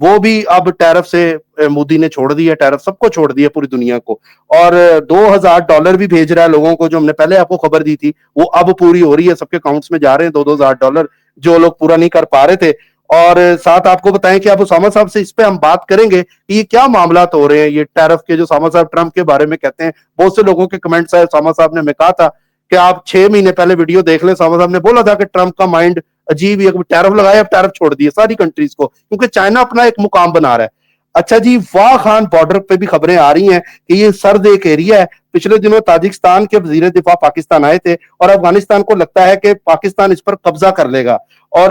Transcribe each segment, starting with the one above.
وہ بھی اب ٹیرف سے مودی نے چھوڑ دیا, ٹیرف سب کو چھوڑ دیا پوری دنیا کو, اور $2,000 بھی بھیج رہا ہے لوگوں کو, جو ہم نے پہلے آپ کو خبر دی تھی وہ اب پوری ہو رہی ہے, سب کے اکاؤنٹس میں جا رہے ہیں $2,000 جو لوگ پورا نہیں کر پا رہے تھے. اور ساتھ آپ کو بتائیں کہ اب اسامہ صاحب سے اس پہ ہم بات کریں گے کہ یہ کیا معاملات ہو رہے ہیں یہ ٹیرف کے, جو اسامہ صاحب ٹرمپ کے بارے میں کہتے ہیں. بہت سے لوگوں کے کمنٹس آئے, اسامہ صاحب نے ہمیں کہا تھا کہ آپ 6 مہینے پہلے ویڈیو دیکھ لیں, اسامہ صاحب نے بولا تھا کہ ٹرمپ کا مائنڈ عجیب ہی, ٹیرف لگایا اب ٹیرف چھوڑ دیے ساری کنٹریز کو, کیونکہ چائنا اپنا ایک مقام بنا رہا ہے. اچھا جی, واہ خان بارڈر پہ بھی خبریں آ رہی ہیں کہ یہ سرد ایک ایریا ہے. پچھلے دنوں تاجکستان کے وزیر دفاع پاکستان آئے تھے اور افغانستان کو لگتا ہے کہ پاکستان اس پر قبضہ کر لے گا, اور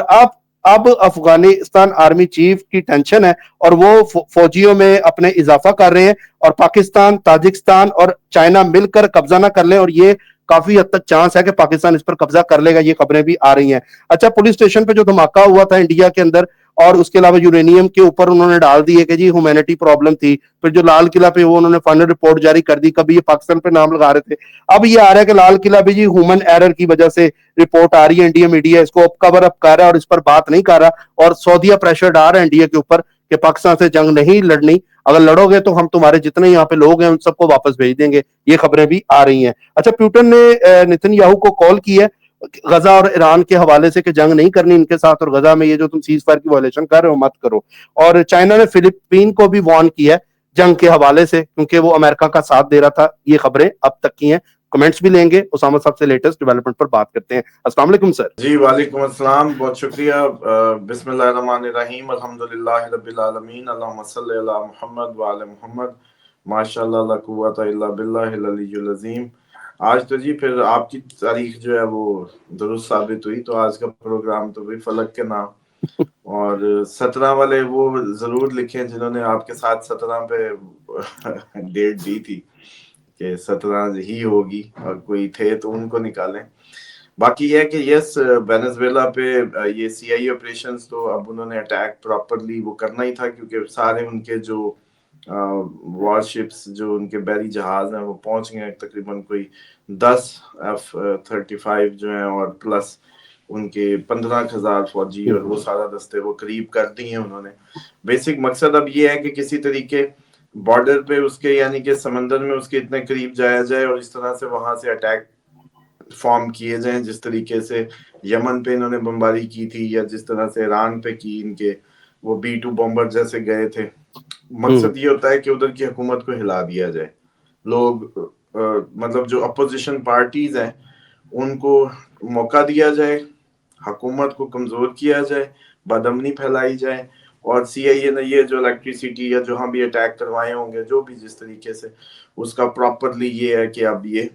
اب افغانستان آرمی چیف کی ٹینشن ہے اور وہ فوجیوں میں اپنے اضافہ کر رہے ہیں, اور پاکستان, تاجکستان اور چائنا مل کر قبضہ نہ کر لیں, اور یہ کافی حد تک چانس ہے کہ پاکستان اس پر قبضہ کر لے گا, یہ خبریں بھی آ رہی ہیں. اچھا, پولیس اسٹیشن پہ جو دھماکہ ہوا تھا انڈیا کے اندر, اور اس کے علاوہ یورینیم کے اوپر انہوں نے ڈال دی ہے کہ جی ہیومینٹی پرابلم تھی, پھر جو لال قلعہ پہ وہ انہوں نے فائنل رپورٹ جاری کر دی, کبھی یہ پاکستان پہ نام لگا رہے تھے, اب یہ آ رہا ہے کہ لال قلعہ بھی جی ہیومن ایرر کی وجہ سے رپورٹ آ رہی ہے, انڈیا میڈیا اس کو اب کور اپ کر رہا ہے اور اس پر بات نہیں کر رہا, اور سعودیہ پریشر ڈال رہا ہے انڈیا کے اوپر کہ پاکستان سے جنگ نہیں لڑنی, اگر لڑو گے تو ہم تمہارے جتنے یہاں پہ لوگ ہیں ان سب کو واپس بھیج دیں گے, یہ خبریں بھی آ رہی ہیں. اچھا, پیوٹن نے نتن یاہو کو کال کی ہے غزہ اور ایران کے حوالے سے کہ جنگ نہیں کرنی ان کے ساتھ, اور غزہ میں یہ جو تم سیز فائر کی وائلیشن کر رہے ہو مت کرو. اور چائنا نے فلپین کو بھی وارن کیا ہے جنگ کے حوالے سے, کیونکہ وہ امریکہ کا ساتھ دے رہا تھا. یہ خبریں اب تک کی ہیں, کمنٹس بھی لیں گے, اسامہ صاحب سے لیٹسٹ ڈیولپمنٹ پر بات کرتے ہیں. السلام علیکم سر. جی وعلیکم السلام, بہت شکریہ. بسم اللہ الرحمن الرحیم, الحمدللہ رب العالمین, اللہم صلی علی محمد وعلی محمد, ماشاء اللہ لا قوت الا باللہ العلی العظیم. آج تو جی پھر آپ کی تاریخ جو ہے وہ درست ثابت ہوئی, تو آج کا پروگرام تو بھی فلک کے نام, اور 17 والے وہ ضرور لکھیں جنہوں نے آپ کے ساتھ 17 پہ ڈیٹ دی تھی کہ 17 ہی ہوگی, اور کوئی تھے تو ان کو نکالیں. باقی یہ ہے کہ یس, وینزویلا پہ یہ سی آئی آپریشنز تو اب انہوں نے اٹیک پراپرلی وہ کرنا ہی تھا, کیونکہ سارے ان کے جو وار شپس, جو ان کے بحری جہاز ہیں, وہ پہنچ گئے تقریباً کوئی 10 F-35 جو ہیں, اور پلس ان کے 15,000 فوجی اور وہ سارا دستے وہ قریب کر دی ہیں انہوں نے. بیسک مقصد اب یہ ہے کہ کسی طریقے بارڈر پہ اس کے, یعنی کہ سمندر میں اس کے اتنے قریب جایا جائے, اور اس طرح سے وہاں سے اٹیک فارم کیے جائیں, جس طریقے سے یمن پہ انہوں نے بمباری کی تھی, یا جس طرح سے ایران پہ کی ان کے وہ B-2 بمبر جیسے گئے تھے. مقصد یہ ہوتا ہے کہ ادھر کی حکومت کو ہلا دیا جائے, لوگ مطلب جو اپوزیشن پارٹیز ہیں ان کو موقع دیا جائے, حکومت کو کمزور کیا جائے, بدامنی پھیلائی جائے, اور سی آئی اے نے یہ جو الیکٹریسٹی یا جہاں بھی اٹیک کروائے ہوں گے, جو بھی جس طریقے سے, اس کا پراپرلی یہ ہے کہ اب یہ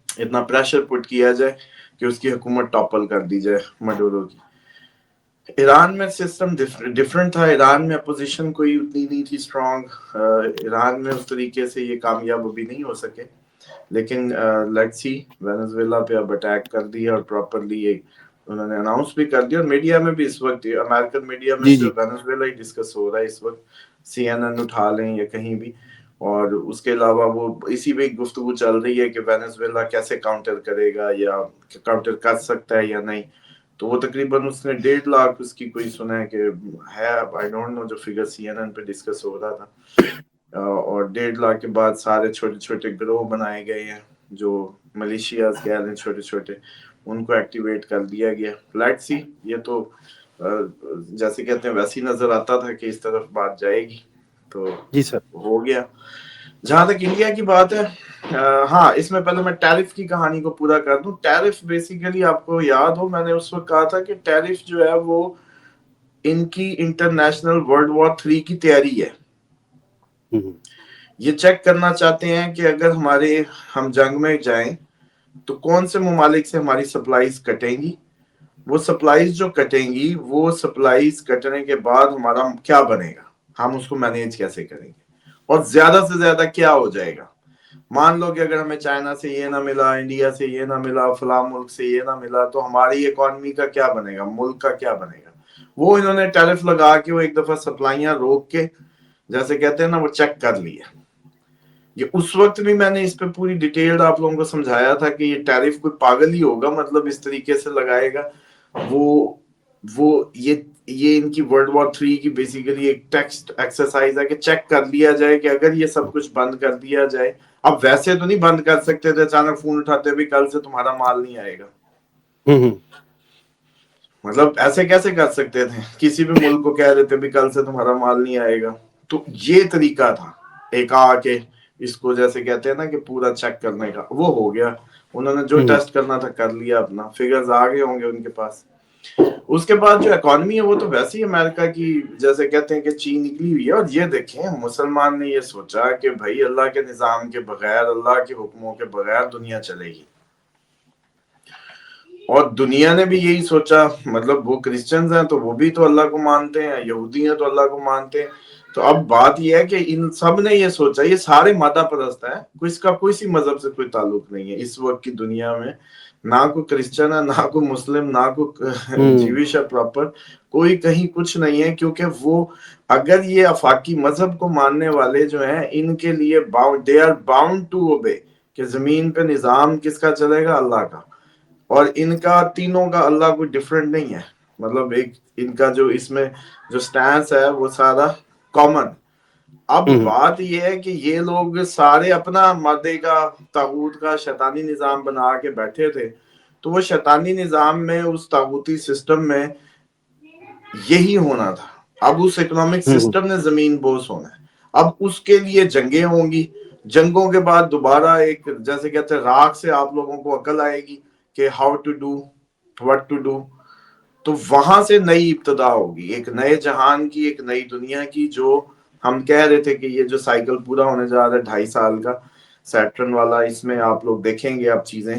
اتنا پریشر پٹ کیا جائے کہ اس کی حکومت ٹاپل کر دی جائے مڈورو کی. ایران میں سسٹم ڈیفرنٹ تھا, ایران میں اپوزیشن کوئی اتنی نہیں تھی اسٹرانگ, ایران میں اس طریقے سے یہ کامیاب بھی نہیں ہو سکے. لیکن لیٹس سی, وینزویلا پہ اب اٹیک کر دیا, اور پراپرلی یہ انہوں نے اناؤنس بھی کر دیا, اور میڈیا میں بھی اس وقت, امریکن میڈیا میں صرف وینزویلا ہی ڈسکس ہو رہا ہے اس وقت, CNN اٹھا لیں یا کہیں بھی. اور اس کے علاوہ وہ اسی پہ گفتگو چل رہی ہے کہ وینزویلا کیسے کاؤنٹر کرے گا, یا کاؤنٹر کر سکتا ہے یا نہیں. تو وہ تقریباً اس نے 1.5 لاکھ اس کی کوئی سنا ہے کہ ہے, آئی ڈونٹ نو, جو فگر CNN پہ ڈسکس ہو رہا تھا. اور 1.5 لاکھ کے بعد سارے چھوٹے چھوٹے گروہ بنائے گئے ہیں, جو ملیشیاز کہہ لیں چھوٹے چھوٹے, ان کو ایکٹیویٹ کر دیا گیا. لیٹس سی, یہ تو جیسے کہتے ہیں ویسی نظر آتا تھا کہ اس طرف بات جائے گی, تو جی سر. ہو گیا. جہاں تک انڈیا کی بات ہے, ہاں, اس میں پہلے میں ٹیرف کی کہانی کو پورا کر دوں. ٹیرف بیسیکلی آپ کو یاد ہو, میں نے اس وقت کہا تھا کہ ٹیرف جو ہے وہ ان کی انٹرنیشنل ورلڈ وار 3 کی تیاری ہے. یہ چیک کرنا چاہتے ہیں کہ اگر ہم جنگ میں جائیں تو کون سے ممالک سے ہماری سپلائیز کٹیں گی, وہ سپلائیز جو کٹیں گی, وہ سپلائیز کٹنے کے بعد ہمارا کیا بنے گا, ہم اس کو مینیج کیسے کریں گے, اور زیادہ سے زیادہ کیا ہو جائے گا. مان لو کہ اگر ہمیں چائنا سے یہ نہ ملا, انڈیا سے یہ نہ ملا, فلاں ملک سے یہ نہ ملا, تو ہماری اکانومی کا کیا بنے گا, ملک کا کیا بنے گا. وہ انہوں نے ٹیرف لگا کے وہ ایک دفعہ سپلائیاں روک کے, جیسے کہتے ہیں نا, وہ چیک کر لیا. یہ اس وقت بھی میں نے اس پہ پوری ڈیٹیل آپ لوگوں کو سمجھایا تھا کہ یہ ٹیرف کوئی پاگل ہی ہوگا, مطلب اس طریقے سے لگائے گا. وہ یہ یہ ان کی World War III کی بیسیکلی ایک ٹیکسٹ ایکسرسائز ہے کہ چیک کر لیا جائے کہ اگر یہ سب کچھ بند کر دیا جائے. اب ویسے تو نہیں بند کر سکتے تھے اچانک فون اٹھاتے بھی کل سے تمہارا مال نہیں آئے گا. مطلب ایسے کیسے کر سکتے تھے؟ کسی بھی ملک کو کہہ دیتے بھی کل سے تمہارا مال نہیں آئے گا. تو یہ طریقہ تھا ایک آ کے اس کو جیسے کہتے ہیں نا کہ پورا چیک کرنے کا. وہ ہو گیا, انہوں نے جو ٹیسٹ کرنا تھا کر لیا, اپنا فگرز آ گئے ہوں گے ان کے پاس. اس کے بعد جو اکانومی ہے وہ تو ویسے ہی امریکہ کی جیسے کہتے ہیں کہ چین نکلی ہوئی ہے. اور یہ دیکھیں مسلمان نے یہ سوچا کہ بھائی اللہ کے نظام کے بغیر, اللہ کے حکموں کے بغیر دنیا چلے گی. اور دنیا نے بھی یہی سوچا, مطلب وہ کرسچنز ہیں تو وہ بھی تو اللہ کو مانتے ہیں, یہودی ہیں تو اللہ کو مانتے ہیں. تو اب بات یہ ہے کہ ان سب نے یہ سوچا, یہ سارے مادہ پرست ہیں, اس کا کوئی سی مذہب سے کوئی تعلق نہیں ہے اس وقت کی دنیا میں. نہ کوئی کرسچن ہے, نہ کوئی مسلم, نہ کوئی جیوش ہے پراپر, کوئی کہیں کچھ نہیں ہے. کیونکہ وہ اگر یہ آفاقی مذہب کو ماننے والے جو ہیں ان کے لیے they are bound to obey کہ زمین پہ نظام کس کا چلے گا, اللہ کا. اور ان کا تینوں کا اللہ کوئی ڈیفرنٹ نہیں ہے. مطلب ایک ان کا جو اس میں جو سٹانس ہے وہ سارا کامن. اب بات یہ ہے کہ یہ لوگ سارے اپنا مادے کا, طاغوت کا, شیطانی نظام بنا کے بیٹھے تھے. تو وہ شیطانی نظام میں, اس طاغوتی سسٹم میں یہی ہونا تھا. اب اس اکنامک سسٹم نے زمین بوس ہونا ہے. اب اس کے لیے جنگیں ہوں گی, جنگوں کے بعد دوبارہ ایک جیسے کہتے ہیں راکھ سے آپ لوگوں کو عقل آئے گی کہ how to do, what to do. تو وہاں سے نئی ابتدا ہوگی, ایک نئے جہان کی, ایک نئی دنیا کی. جو ہم کہہ رہے تھے کہ یہ جو سائیکل پورا ہونے جا رہا ہے 2.5 سال کا سیٹرن والا, اس میں آپ لوگ دیکھیں گے اب چیزیں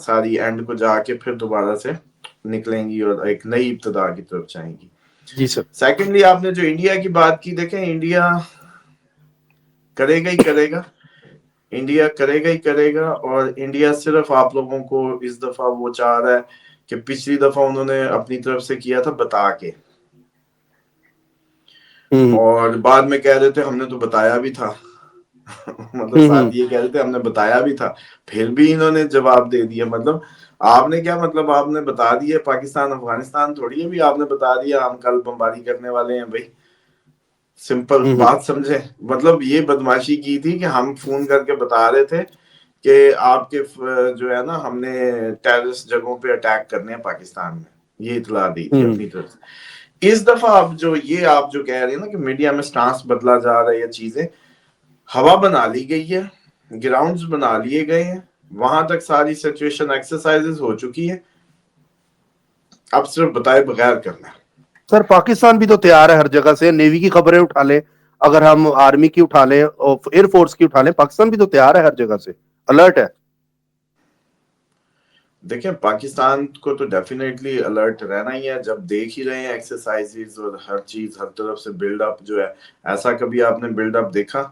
ساری اینڈ کو جا کے پھر دوبارہ سے نکلیں گی اور ایک نئی ابتدا کی طرف جائیں گی. جی سر. سیکنڈلی آپ نے جو انڈیا کی بات کی, دیکھیں انڈیا کرے گا ہی کرے گا, انڈیا کرے گا ہی کرے گا. اور انڈیا صرف آپ لوگوں کو اس دفعہ وہ چاہ رہا ہے کہ پچھلی دفعہ انہوں نے اپنی طرف سے کیا تھا بتا کے, اور بعد میں کہہ رہے تھے ہم نے تو بتایا بھی تھا. مطلب ساتھ یہ کہہ رہے تھے ہم نے بتایا بھی تھا, پھر بھی انہوں نے جواب دے دیا. مطلب آپ نے کیا, مطلب آپ نے بتا دیا, پاکستان افغانستان تھوڑی ہے بھی آپ نے بتا دیا ہم کل بمباری کرنے والے ہیں. بھائی سمپل بات سمجھے, مطلب یہ بدماشی کی تھی کہ ہم فون کر کے بتا رہے تھے کہ آپ کے جو ہے نا ہم نے ٹیررسٹ جگہوں پہ اٹیک کرنے ہیں پاکستان میں, یہ اطلاع دی تھی اپنی طرف سے. اس دفعہ اب جو یہ آپ جو کہہ رہے ہیں نا کہ میڈیا میں سٹانس بدلا جا رہا ہے, یہ چیزیں ہوا بنا لی گئی ہے, گراؤنڈز بنا لیے گئے ہیں, وہاں تک ساری سچویشن ایکسرسائزز ہو چکی ہے, اب صرف بتائے بغیر کرنا ہے. سر پاکستان بھی تو تیار ہے ہر جگہ سے, نیوی کی خبریں اٹھا لیں, اگر ہم آرمی کی اٹھا لیں, ایئر فورس کی اٹھا لیں, پاکستان بھی تو تیار ہے ہر جگہ سے, الرٹ ہے. دیکھیں پاکستان کو تو ڈیفینیٹلی الرٹ رہنا ہی ہے, جب دیکھ ہی رہے ہیں ایکسرسائزز اور ہر چیز ہر طرف سے بلڈ اپ جو ہے. ایسا کبھی آپ نے بلڈ اپ دیکھا؟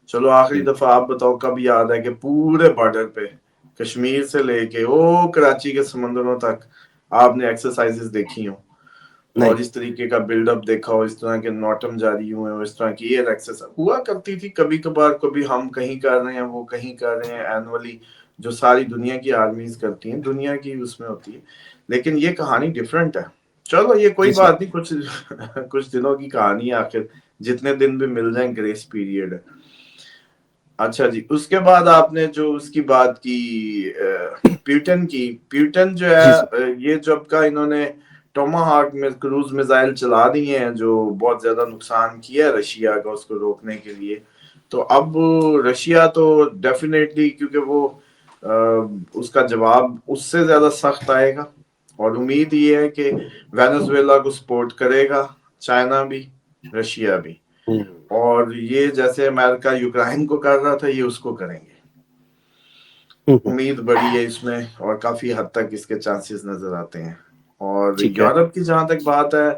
چلو آخری دفعہ آپ بتاؤ کب یاد ہے کہ پورے بارڈر پہ کشمیر سے لے کے او کراچی کے سمندروں تک آپ نے ایکسرسائزز دیکھی ہوں, اور اس طریقے کا بلڈ اپ دیکھا ہو, اس طرح کے نوٹم جاری ہوئے ہو, اس طرح کی ایئر ایکسرسائز ہوا کرتی تھی کبھی کبھار. کبھی ہم کہیں کر رہے ہیں, وہ کہیں کر رہے ہیں, اینولی جو ساری دنیا کی آرمیز کرتی ہیں, دنیا کی اس میں ہوتی ہے. لیکن یہ کہانی ڈیفرنٹ ہے. چلو یہ کوئی بات نہیں, کچھ دنوں کی کہانی ہے, آخر جتنے دن بھی مل جائیں گریس پیریڈ ہے. اچھا جی, اس کے بعد آپ نے جو اس کی بات کی پیوٹن کی, پیوٹن جو ہے یہ جب کا انہوں نے ٹوماہاک میں کروز میزائل چلا دیے ہیں جو بہت زیادہ نقصان کیا ہے رشیا کا اس کو روکنے کے لیے. تو اب رشیا تو ڈیفینیٹلی کیونکہ وہ اس کا جواب اس سے زیادہ سخت آئے گا, اور امید یہ ہے کہ وینزویلا کو سپورٹ کرے گا, چائنا بھی, رشیا بھی. اور یہ جیسے امریکہ یوکرائن کو کر رہا تھا یہ اس کو کریں گے. امید بڑی ہے اس میں, اور کافی حد تک اس کے چانسز نظر آتے ہیں. اور یورپ کی جہاں تک بات ہے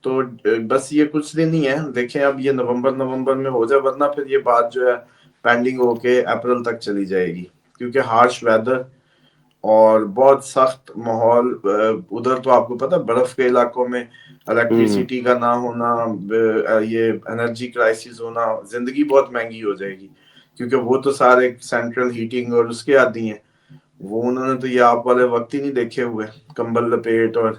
تو بس یہ کچھ دن ہی ہے, دیکھیں اب یہ نومبر میں ہو جائے, ورنہ پھر یہ بات جو ہے پینڈنگ ہو کے اپریل تک چلی جائے گی. کیونکہ ہارش ویدر اور بہت سخت ماحول, ادھر تو آپ کو پتا برف کے علاقوں میں الیکٹریسٹی کا نہ ہونا, یہ انرجی کرائسس ہونا, زندگی بہت مہنگی ہو جائے گی. کیونکہ وہ تو سارے سینٹرل ہیٹنگ اور اس کے عادی ہیں, وہ انہوں نے تو یہ آپ والے وقت ہی نہیں دیکھے ہوئے، کمبل لپیٹ اور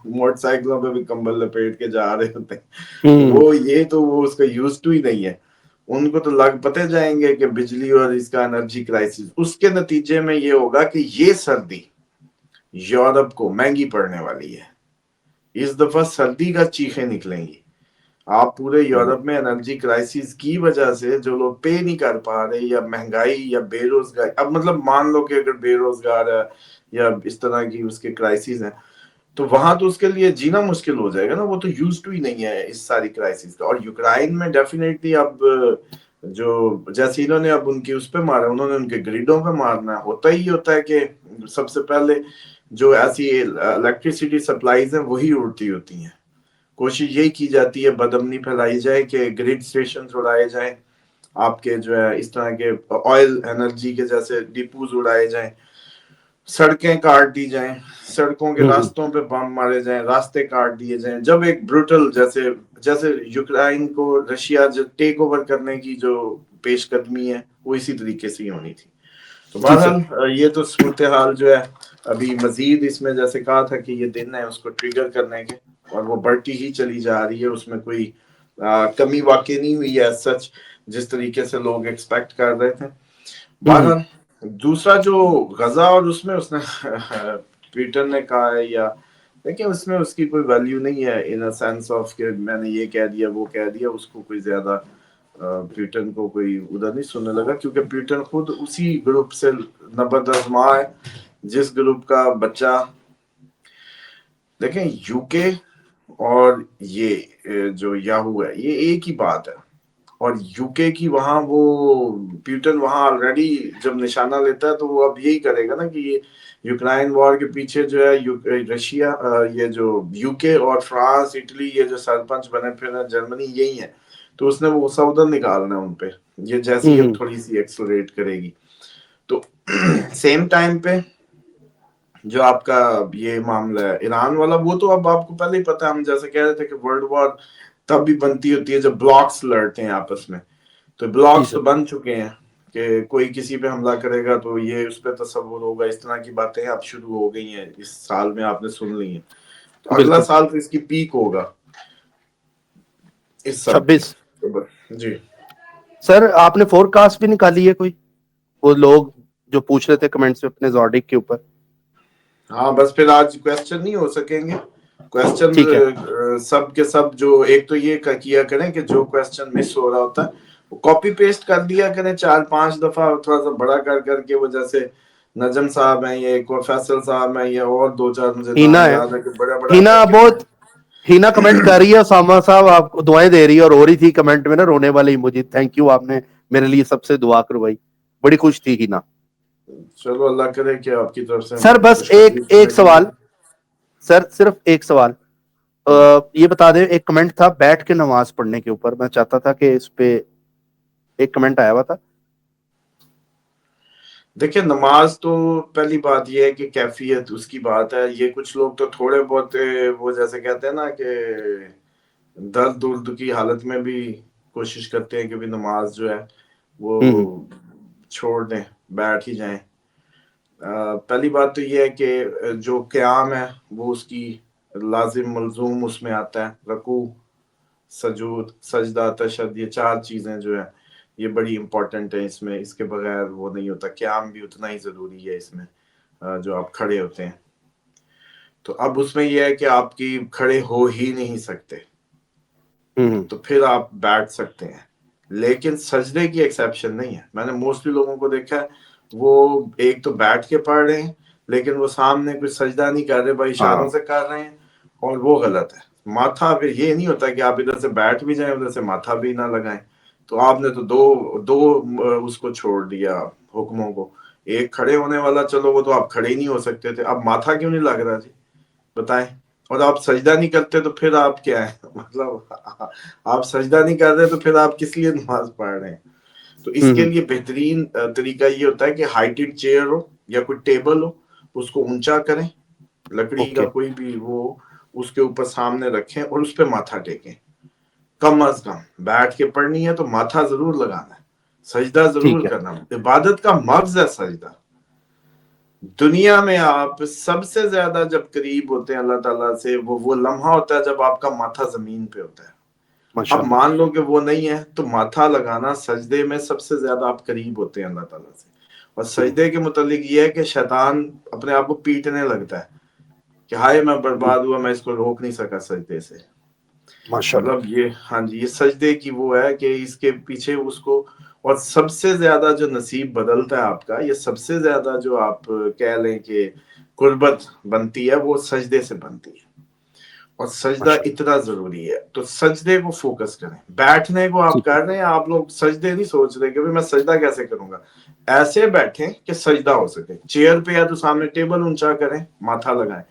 موٹر سائیکلوں پہ بھی کمبل لپیٹ کے جا رہے ہوتے ہیں، وہ یہ تو وہ اس کا یوز ٹو ہی نہیں ہے، ان کو تو لگ پتے جائیں گے کہ بجلی اور اس کا انرجی کرائسس، اس کے نتیجے میں یہ ہوگا کہ یہ سردی یورپ کو مہنگی پڑنے والی ہے، اس دفعہ سردی کا چیخیں نکلیں گی، آپ پورے یورپ میں انرجی کرائسس کی وجہ سے جو لوگ پے نہیں کر پا رہے یا مہنگائی یا بے روزگاری، اب مطلب مان لو کہ اگر بے روزگار ہے یا اس طرح کی اس کے کرائسس ہیں تو وہاں تو اس کے لیے جینا مشکل ہو جائے گا نا، وہ تو یوز ٹو ہی نہیں ہے اس ساری کرائسس کا، اور یوکرائن میں ڈیفینیٹلی اب جو جیسے انہوں نے اب ان کی اس پہ مارا، انہوں نے ان کے گریڈوں پہ مارنا ہوتا ہی ہوتا ہے کہ سب سے پہلے جو ایسی الیکٹریسٹی سپلائیز ہیں وہی اڑتی ہوتی ہیں، کوشش یہی کی جاتی ہے بدامنی پھیلائی جائے کہ گریڈ سٹیشن اڑائے جائیں، آپ کے جو ہے اس طرح کے آئل انرجی کے جیسے ڈپوز اڑائے جائیں، سڑکیں کاٹ دی جائیں، سڑکوں کے راستوں پہ بم مارے جائیں، راستے کاٹ دیے جائیں، جب ایک بروٹل جیسے یوکرائن کو رشیا جو ٹیک اوور کرنے کی جو پیش قدمی ہے وہ اسی طریقے سے ہی ہونی تھی۔ تو جی سر، بہرحال یہ تو صورتحال جو ہے ابھی مزید اس میں جیسے کہا تھا کہ یہ دن ہے اس کو ٹریگر کرنے کے، اور وہ بڑھتی ہی چلی جا رہی ہے، اس میں کوئی کمی واقع نہیں ہوئی ہے سچ جس طریقے سے لوگ ایکسپیکٹ کر رہے تھے۔ بہرحال دوسرا جو غزہ اور اس میں نے پیٹر نے کہا ہے، یا دیکھیں اس میں اس کی کوئی ویلیو نہیں ہے ان سینس آف کہ میں نے یہ کہہ دیا وہ کہہ دیا، اس کو کوئی زیادہ پیٹن کو کوئی ادھر نہیں سننے لگا، کیونکہ پیٹن خود اسی گروپ سے نبرد ماں ہے جس گروپ کا بچہ، دیکھیں یو کے اور یہ جو یاہو ہے یہ ایک ہی بات ہے، اور یو کے کی وہاں وہ پیوٹن وہاں آلریڈی جب نشانہ لیتا ہے تو وہ اب یہی کرے گا نا کہ یہ یوکرائن وار کے پیچھے جو ہے رشیا یہ جو یو کے اور فرانس اٹلی یہ جو سرپنچ بنے پھر جرمنی یہی ہے، تو اس نے وہ سعودر نکالنا ہے ان پہ، یہ جیسی اب تھوڑی سی ایکسلریٹ کرے گی، تو سیم ٹائم پہ جو آپ کا یہ معاملہ ہے ایران والا، وہ تو اب آپ کو پہلے ہی پتا ہے، ہم جیسے کہہ رہے تھے کہ ورلڈ وار تب بھی بنتی ہوتی ہے جب بلاکس لڑتے ہیں آپس میں، تو بلاکس تو بن چکے ہیں کہ کوئی کسی پہ حملہ کرے گا تو یہ اس پہ تصور ہوگا، اس طرح کی باتیں اب شروع ہو گئی ہیں، اس سال میں آپ نے سن لی ہیں، تو اگلا بالکل سال تو اس کی پیک ہوگا اس سب کی۔ 26 جی سر آپ نے فور کاسٹ بھی نکالی ہے کوئی، وہ لوگ جو پوچھ رہے تھے کمنٹس میں اپنے زارڈک کے اوپر؟ ہاں بس پھر آج کویسچن نہیں ہو سکیں گے، کویسچن ٹھیک ہے، سب کے سب جو ایک تو یہ کیا کریں کہ جو کویسچن مس ہو رہا ہوتا ہے وہ کاپی پیسٹ کر دیا کریں 4-5 دفعہ، تھوڑا سا بڑا کر کے، وہ جیسے نجم صاحب ہیں، یہ ایک اور فیصل صاحب ہیں، یہ اور 2-4 مجھے ہینا نام ہے، یاد ہے کہ بڑا بڑا ہینا کر کے بہت، ہینا کمنٹ کر رہی ہے، اسامہ صاحب آپ کو دعائیں دے رہی ہے اور ہو رہی تھی کمنٹ میں نا رونے والی، مجھے تھینک یو، آپ نے میرے لیے سب سے دعا کروائی، بڑی خوش تھی ہینا۔ چلو اللہ کرے کہ آپ کی طرف سے سر بس ایک خوشخبری ایک سننے کو سوال، ملے۔ سر صرف ایک سوال، یہ بتا دیں، ایک کمنٹ تھا بیٹھ کے نماز پڑھنے کے اوپر، میں چاہتا تھا کہ اس پہ ایک کمنٹ آیا ہوا تھا۔ دیکھیں نماز تو پہلی بات یہ ہے کہ کیفیت اس کی بات ہے، یہ کچھ لوگ تو تھوڑے بہت وہ جیسے کہتے ہیں نا کہ درد کی حالت میں بھی کوشش کرتے ہیں کہ بھی نماز جو ہے وہ چھوڑ دیں، بیٹھ ہی جائیں۔ پہلی بات تو یہ ہے کہ جو قیام ہے وہ اس کی لازم ملزوم اس میں آتا ہے، رکوع، سجود، سجدہ، تشہد، یہ 4 چیزیں جو ہے یہ بڑی امپورٹنٹ ہیں اس میں، اس کے بغیر وہ نہیں ہوتا، قیام بھی اتنا ہی ضروری ہے اس میں جو آپ کھڑے ہوتے ہیں، تو اب اس میں یہ ہے کہ آپ کی کھڑے ہو ہی نہیں سکتے تو پھر آپ بیٹھ سکتے ہیں، لیکن سجدے کی ایکسیپشن نہیں ہے، میں نے موسٹلی لوگوں کو دیکھا ہے وہ ایک تو بیٹھ کے پڑھ رہے ہیں لیکن وہ سامنے کچھ سجدہ نہیں کر رہے، بھائی اشاروں سے کر رہے ہیں، اور وہ غلط ہے۔ ماتھا پھر یہ نہیں ہوتا کہ آپ ادھر سے بیٹھ بھی جائیں ادھر سے ماتھا بھی نہ لگائیں، تو آپ نے تو دو اس کو چھوڑ دیا حکموں کو، ایک کھڑے ہونے والا، چلو وہ تو آپ کھڑے ہی نہیں ہو سکتے تھے، اب ماتھا کیوں نہیں لگ رہا جی بتائیں، اور آپ سجدہ نہیں کرتے تو پھر آپ کیا ہے، مطلب آپ سجدہ نہیں کر رہے تو پھر آپ کس لیے نماز پڑھ رہے ہیں؟ تو اس کے لیے بہترین طریقہ یہ ہوتا ہے کہ ہائٹڈ چیئر ہو یا کوئی ٹیبل ہو، اس کو اونچا کریں، لکڑی کا اوکے، کوئی بھی وہ اس کے اوپر سامنے رکھیں اور اس پہ ماتھا ٹیکیں، کم از کم بیٹھ کے پڑھنی ہے تو ماتھا ضرور لگانا ہے، سجدہ ضرور ٹھیک ہے، کرنا، عبادت کا مغز ہے سجدہ، دنیا میں آپ سب سے زیادہ جب قریب ہوتے ہیں اللہ تعالیٰ سے وہ لمحہ ہوتا ہے جب آپ کا ماتھا زمین پہ ہوتا ہے. ماشاء اب اللہ. مان لو کہ وہ نہیں ہے تو ماتھا لگانا سجدے میں سب سے زیادہ آپ قریب ہوتے ہیں اللہ تعالیٰ سے. اور سجدے کے متعلق یہ ہے کہ شیطان اپنے آپ کو پیٹنے لگتا ہے کہ ہائے میں برباد ہوا, میں اس کو روک نہیں سکا سجدے سے. ماشاء اللہ. مطلب یہ ہاں جی یہ سجدے کی وہ ہے کہ اس کے پیچھے اس کو. اور سب سے زیادہ جو نصیب بدلتا ہے آپ کا, یہ سب سے زیادہ جو آپ کہہ لیں کہ قربت بنتی ہے, وہ سجدے سے بنتی ہے. اور سجدہ ماشاء اللہ. اتنا ضروری ہے, تو سجدے کو فوکس کریں. بیٹھنے کو آپ ٹھیک ہے. کر رہے ہیں, آپ لوگ سجدے نہیں سوچ رہے کہ میں سجدہ کیسے کروں گا. ایسے بیٹھیں کہ سجدہ ہو سکے. چیئر پہ یا تو سامنے ٹیبل اونچا کریں, ماتھا لگائیں.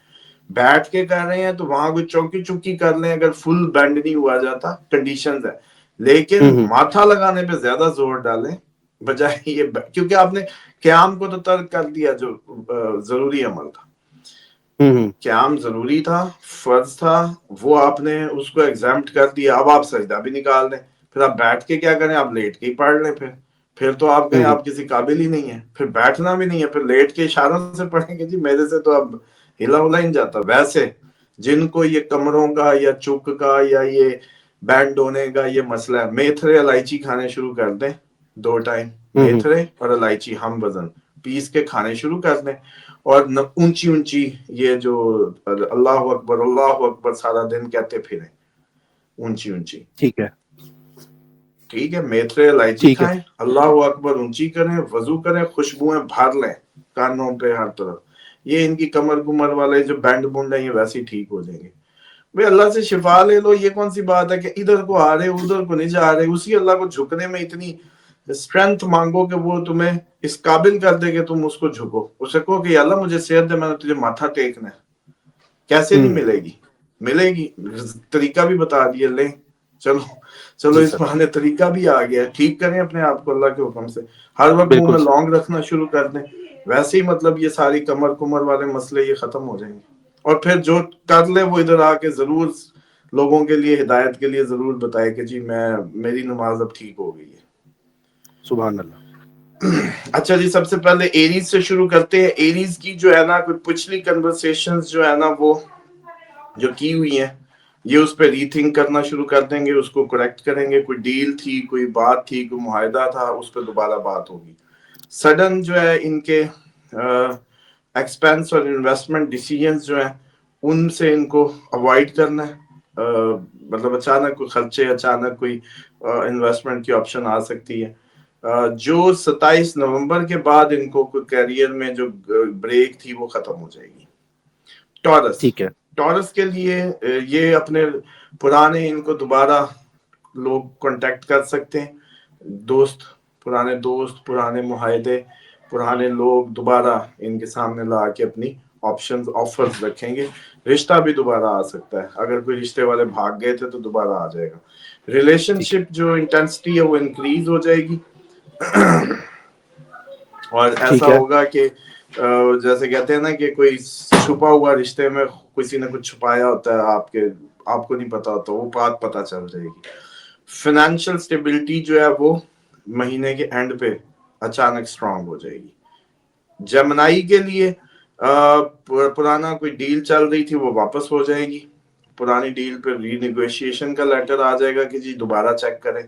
بیٹھ کے کر رہے ہیں تو وہاں کوئی چوکی چکی کر لیں, اگر فل بینڈ نہیں ہوا جاتا کنڈیشنز ہے. لیکن ماتھا لگانے پہ زیادہ زور ڈالیں بجائے یہ, کیونکہ آپ نے قیام کو تو ترک کر دیا جو ضروری عمل تھا. قیام ضروری تھا, فرض تھا, وہ آپ نے اس کو ایگزامپٹ کر دیا. اب آپ سجدہ بھی نکال دیں, پھر آپ بیٹھ کے کیا کریں, آپ لیٹ کے ہی پڑھ لیں. پھر تو آپ کہیں آپ کسی قابل ہی نہیں ہے. پھر بیٹھنا بھی نہیں ہے, پھر لیٹ کے اشاروں سے پڑھیں گے جی میرے سے تو اب ہلا ہلا ہی نہیں جاتا. ویسے جن کو یہ کمروں کا یا چک کا یا یہ بینڈ ہونے کا یہ مسئلہ ہے, میتھرے الائچی کھانے شروع کر دیں. 2 ٹائم میتھرے اور الائچی ہم وزن پیس کے کھانے شروع کر دیں. اور اونچی اونچی یہ جو اللہ اکبر سارا دن کہتے پھریں, اونچی اونچی. ٹھیک ہے. ٹھیک ہے, میتھرے الائچی ٹھیک ہے. کھائیں, اللہ اکبر اونچی کریں, وضو کریں, خوشبوئیں بھر لیں کانوں پہ ہر طرف. یہ ان کی کمر کمر والے جو بینڈ بونڈ ہیں یہ ویسے ہی ٹھیک ہو جائیں گے. بھئی اللہ سے شفا لے لو. یہ کون سی بات ہے کہ ادھر کو آ رہے ادھر کو نہیں جا رہے. اسی اللہ کو جھکنے میں اتنی اسٹرینتھ مانگو کہ وہ تمہیں اس قابل کر دے کہ تم اس کو جھکو. اسے کہو کہ اللہ مجھے صحت دے, میں نے تجھے ماتھا ٹیکنا ہے. کیسے نہیں ملے گی, ملے گی. طریقہ بھی بتا دیا, لیں چلو جی اس سر. بہانے طریقہ بھی آ گیا. ٹھیک کریں اپنے آپ کو اللہ کے حکم سے. ہر وقت منہ بالکل میں سر. لونگ رکھنا شروع کر دیں, ویسے ہی مطلب یہ ساری کمر کمر والے مسئلے یہ ختم ہو جائیں گے. اور پھر جو کر لے وہ ادھر آ کے ضرور لوگوں کے لیے ہدایت کے لیے ضرور بتائے کہ جی میری نماز اب ٹھیک ہو گئی ہے. سبحان اللہ. اچھا جی, سب سے پہلے ایریز سے شروع کرتے ہیں. ایریز کی جو ہے نا کوئی پچھلی کنورسیشنز جو ہے نا وہ جو کی ہوئی ہیں, یہ اس پہ ری تھنک کرنا شروع کر دیں گے, اس کو کریکٹ کریں گے. کوئی ڈیل تھی, کوئی بات تھی, کوئی معاہدہ تھا, اس پہ دوبارہ بات ہوگی. سڈن جو ہے ان کے ایکسپینس اور انویسٹمنٹ ڈیسیجنز جو ہیں ان سے ان کو اوائڈ کرنا ہے. مطلب اچانک کوئی خرچے, اچانک کوئی انویسٹمنٹ کی آپشن آ سکتی ہے. جو 27 نومبر کے بعد ان کو کوئی کیریئر میں جو بریک تھی وہ ختم ہو جائے گی. ٹھیک ہے. ٹورس کے لیے یہ اپنے پرانے ان کو دوبارہ لوگ کانٹیکٹ کر سکتے ہیں. پرانے دوست, پرانے معاہدے, پرانے لوگ دوبارہ ان کے سامنے لا کے اپنی آپشنز آفرز رکھیں گے. رشتہ بھی دوبارہ آ سکتا ہے. اگر کوئی رشتے والے بھاگ گئے تھے تو دوبارہ آ جائے گا. ریلیشن ٹھیک ہے. شپ جو انٹینسٹی ہے وہ انکریز ہو جائے گی. اور ایسا ٹھیک ہے. ہوگا کہ جیسے کہتے ہیں نا کہ کوئی چھپا ہوا رشتے میں کسی نے کچھ چھپایا ہوتا ہے, آپ کو نہیں پتا ہوتا, وہ بات پتا چل جائے گی. فائنینشل سٹیبلٹی جو ہے وہ مہینے کے اینڈ پہ اچانک سٹرونگ ہو جائے گی. جمنائی کے لیے پرانا کوئی ڈیل چل رہی تھی وہ واپس ہو جائے گی. پرانی ڈیل پہ ری نیگوشیشن کا لیٹر آ جائے گا کہ جی دوبارہ چیک کریں,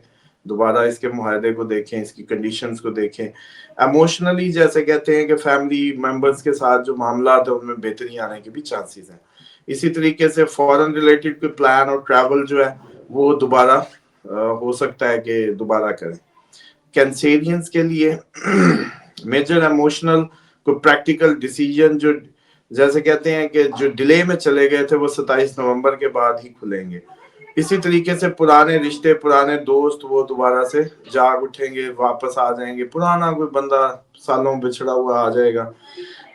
دوبارہ اس کے معاہدے کو دیکھیں, اس کی کنڈیشنز کو دیکھیں. ایموشنلی جیسے کہتے ہیں کہ فیملی ممبرز کے ساتھ جو معاملات ہیں ان میں بہتری آنے کے بھی چانسز ہیں. اسی طریقے سے فورن ریلیٹڈ کوئی پلان اور ٹریول جو ہے وہ دوبارہ ہو سکتا ہے کہ دوبارہ کریں. کینسیرینز کے لیے میجر ایموشنل کوئی پریکٹیکل ڈیسیجن جو جیسے کہتے ہیں کہ جو ڈیلے میں چلے گئے تھے وہ 27 نومبر کے بعد ہی کھلیں گے. اسی طریقے سے پرانے رشتے, پرانے دوست وہ دوبارہ سے جاگ اٹھیں گے, واپس آ جائیں گے. پرانا کوئی بندہ سالوں بچھڑا ہوا آ جائے گا.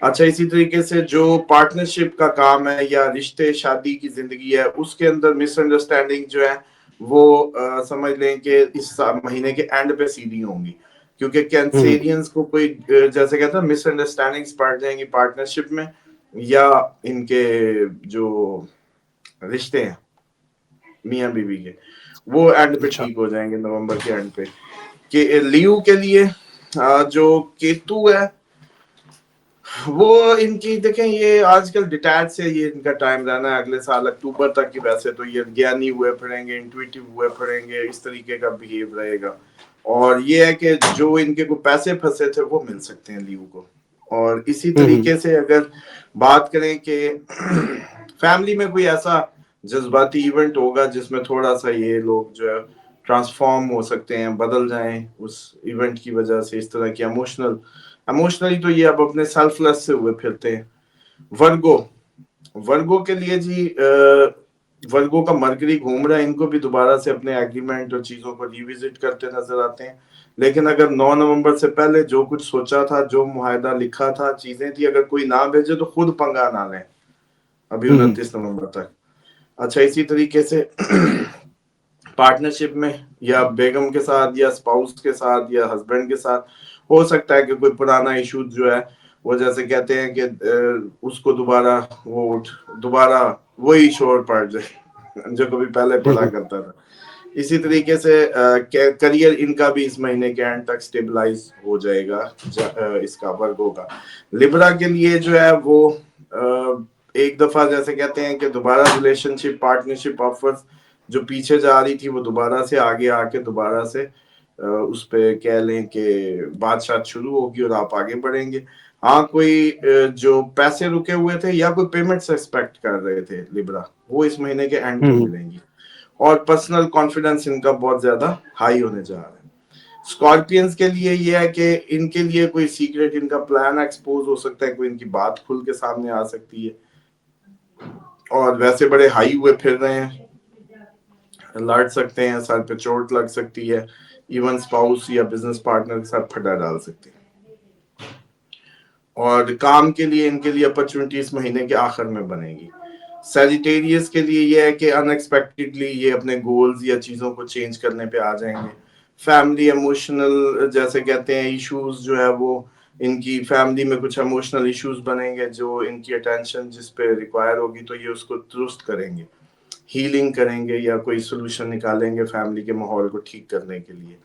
اچھا, اسی طریقے سے جو پارٹنرشپ کا کام ہے یا رشتے شادی کی زندگی ہے اس کے اندر مس انڈرسٹینڈنگ جو ہے وہ سمجھ لیں کہ اس مہینے کے اینڈ پہ سیدھی ہوں گی. کیونکہ کینسیرینز کو کوئی جیسے کہتے ہیں مس انڈرسٹینڈنگز پڑ جائیں گی پارٹنرشپ میں یا ان کے جو رشتے ہیں میاں بیوی کے, وہ اینڈ پہ اچھا. ٹھیک ہو جائیں گے نومبر کے اینڈ پہ. کہ لیو کے لیے جو کیتو ہے وہ ان کی دیکھیں یہ آج کل ڈیٹیچ سے یہ ان کا ٹائم رہنا ہے، اگلے سال اکتوبر تک کی، ویسے تو یہ گیانی ہوئے پھریں گے، انٹویٹو ہوئے پھریں گے، اس طریقے کا بہیو رہے گا. اور یہ ہے کہ جو ان کے کوئی پیسے پھنسے تھے وہ مل سکتے ہیں لیو کو. اور اسی طریقے سے اگر بات کریں کہ فیملی میں کوئی ایسا جذباتی ایونٹ ہوگا جس میں تھوڑا سا یہ لوگ جو ہے ٹرانسفارم ہو سکتے ہیں، بدل جائیں اس ایونٹ کی وجہ سے، اس طرح کی ایموشنلی تو یہ اب اپنے سیلف لیس سے ہوئے پھرتے ہیں. ورگو کے لیے جی ورگو کا مرکری گھوم رہا ہے، ان کو بھی دوبارہ سے اپنے ایگریمنٹ اور چیزوں کو ریوزٹ کرتے نظر آتے ہیں. لیکن اگر 9 نومبر سے پہلے جو کچھ سوچا تھا، جو معاہدہ لکھا تھا، چیزیں تھی، اگر کوئی نہ بھیجے تو خود پنگا نہ لیں ابھی 29 نومبر تک. اچھا، اسی طریقے سے پارٹنرشپ میں یا بیگم کے ساتھ یا اسپاؤس کے ساتھ یا ہسبینڈ کے ساتھ ہو سکتا ہے کہ کوئی پرانا ایشو جو ہے وہ جیسے کہتے ہیں کہ اس کو دوبارہ وہی شور پڑ جائے جو کبھی پہلے پڑا کرتا تھا. اسی طریقے سے کریئر ان کا بھی اس مہینے کے اینڈ تک سٹیبلائز ہو جائے گا. اس کا ورگو کا لبرا کے لیے جو ہے وہ ایک دفعہ جیسے کہتے ہیں کہ دوبارہ ریلیشن شپ، پارٹنرشپ آفرز جو پیچھے جا رہی تھی وہ دوبارہ سے آگے آ کے دوبارہ سے اس پہ کہہ لیں کہ بات شات شروع ہوگی اور آپ آگے بڑھیں گے. ہاں، کوئی جو پیسے رکے ہوئے تھے یا کوئی پیمنٹس ایکسپیکٹ کر رہے تھے لبرا، وہ اس مہینے کے اینڈ پہ ملیں گی. اور پرسنل کانفیڈنس ان کا بہت زیادہ ہائی ہونے جا رہا ہے. اسکارپینز کے لیے یہ ہے کہ ان کے لیے کوئی سیکریٹ ان کا پلان ایکسپوز ہو سکتا ہے، کوئی ان کی بات کھل کے سامنے آ سکتی ہے. اور ویسے بڑے ہائی ہوئے پھر رہے ہیں، لڑ سکتے ہیں، سر پہ چوٹ لگ سکتی ہے، ایون اسپاؤس یا بزنس پارٹنر کے ساتھ پھڈا ڈال سکتے ہیں. اور کام کے لیے ان کے لیے اپرچونٹی اس مہینے کے آخر میں بنے گی. سیجیٹیریس کے لیے یہ ہے کہ ان ایکسپیکٹڈلی یہ اپنے گولز یا چیزوں کو چینج کرنے پہ آ جائیں گے. فیملی ایموشنل جیسے کہتے ہیں ایشوز جو ہے وہ ان کی فیملی میں کچھ ایموشنل ایشوز بنیں گے جو ان کی اٹینشن جس پہ ریکوائر ہوگی تو یہ اس کو درست کریں گے، ہیلنگ کریں گے یا کوئی سولوشن نکالیں گے فیملی کے ماحول کو ٹھیک کرنے کے لیے.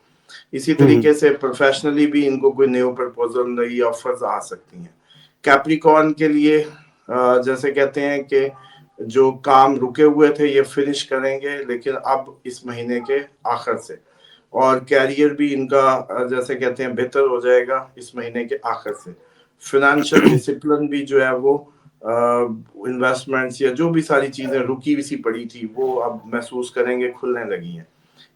اسی طریقے سے پروفیشنلی بھی ان کو کوئی نیو پرپوزل، نئی آفرز آ سکتی ہیں. کیپریکارن کے لیے جیسے کہتے ہیں کہ جو کام رکے ہوئے تھے یہ فنش کریں گے لیکن اب اس مہینے کے آخر سے. اور کیریئر بھی ان کا جیسے کہتے ہیں بہتر ہو جائے گا اس مہینے کے آخر سے. فائنینشیل ڈسپلن بھی جو ہے وہ انویسٹمنٹس یا جو بھی ساری چیزیں رکی ہوئی سی پڑی تھی وہ اب محسوس کریں گے کھلنے لگی ہیں.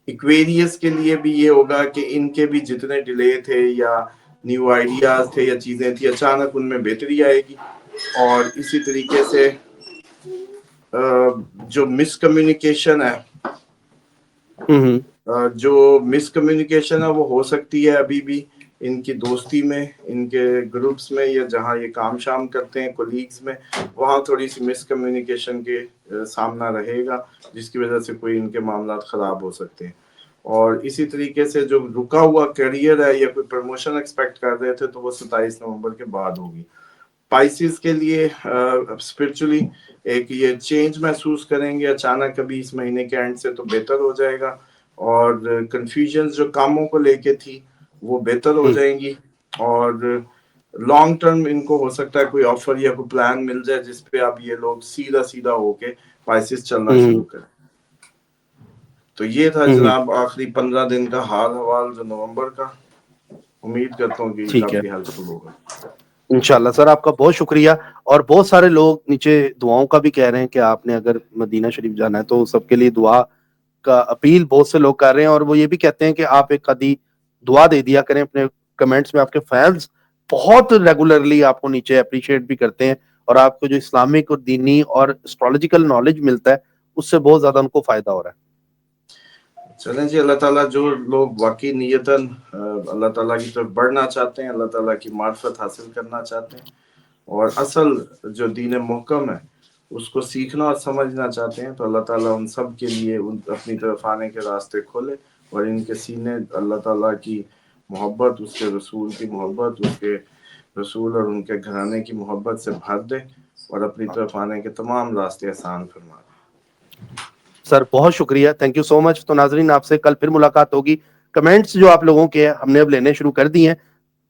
ایکویریس کے لیے بھی یہ ہوگا کہ ان کے بھی جتنے ڈیلے تھے یا نیو آئیڈیاز تھے یا چیزیں تھی اچانک ان میں بہتری آئے گی. اور اسی طریقے سے جو مس کمیونیکیشن ہے ہے وہ ہو سکتی ہے ابھی بھی ان کی دوستی میں، ان کے گروپس میں یا جہاں یہ کام شام کرتے ہیں کولیگز میں، وہاں تھوڑی سی مس کمیونیکیشن کے سامنا رہے گا جس کی وجہ سے کوئی ان کے معاملات خراب ہو سکتے ہیں. اور اسی طریقے سے جو رکا ہوا کیریئر ہے یا کوئی پروموشن ایکسپیکٹ کر رہے تھے تو وہ 27 نومبر کے بعد ہوگی. پائسز کے لیے اسپرچولی ایک یہ چینج محسوس کریں گے اچانک کبھی اس مہینے کے اینڈ سے تو بہتر ہو جائے گا. اور کنفیوژنز جو کاموں کو لے کے تھی وہ بہتر ہو جائیں گی. اور لانگ ٹرم ان کو ہو سکتا ہے کوئی آفر یا کوئی پلان مل جائے جس پہ اب یہ لوگ سیدھا ہو کے پائسز چلنا شروع کریں. تو یہ تھا جناب آخری 15 دن کا حال حوال جو نومبر کا. امید کرتا ہوں کہ ٹھیک ہے، کافی ہیلپ فل ہوگا. انشاءاللہ سر آپ کا بہت شکریہ. اور بہت سارے لوگ نیچے دعاؤں کا بھی کہہ رہے ہیں کہ آپ نے اگر مدینہ شریف جانا ہے تو سب کے لیے دعا کا اپیل بہت سے لوگ کر رہے ہیں. اور وہ یہ بھی کہتے ہیں کہ آپ ایک آدھی دعا دے دیا کریں اپنے کمنٹس میں. آپ کے فینس بہت ریگولرلی آپ کو نیچے اپریشیٹ بھی کرتے ہیں اور آپ کو جو اسلامک اور دینی اور اسٹرالوجیکل نالج ملتا ہے اس سے بہت زیادہ ان کو فائدہ ہو رہا ہے. چلیں جی، اللہ تعالیٰ جو لوگ واقعی نیتاً اللہ تعالیٰ کی طرف بڑھنا چاہتے ہیں، اللہ تعالیٰ کی معرفت حاصل کرنا چاہتے ہیں اور اصل جو دین محکم ہے اس کو سیکھنا اور سمجھنا چاہتے ہیں تو اللہ تعالیٰ ان سب کے لیے اپنی طرف آنے کے راستے کھولے اور ان کے سینے اللہ تعالیٰ کی محبت، اس کے رسول کی محبت، اس کے رسول اور ان کے گھرانے کی محبت سے بھر دے اور اپنی طرف آنے کے تمام راستے آسان فرما دے. سر بہت شکریہ، تھینک یو سو مچ. تو ناظرین آپ سے کل پھر ملاقات ہوگی. کمنٹس جو آپ لوگوں کے ہم نے اب لینے شروع کر دی ہیں.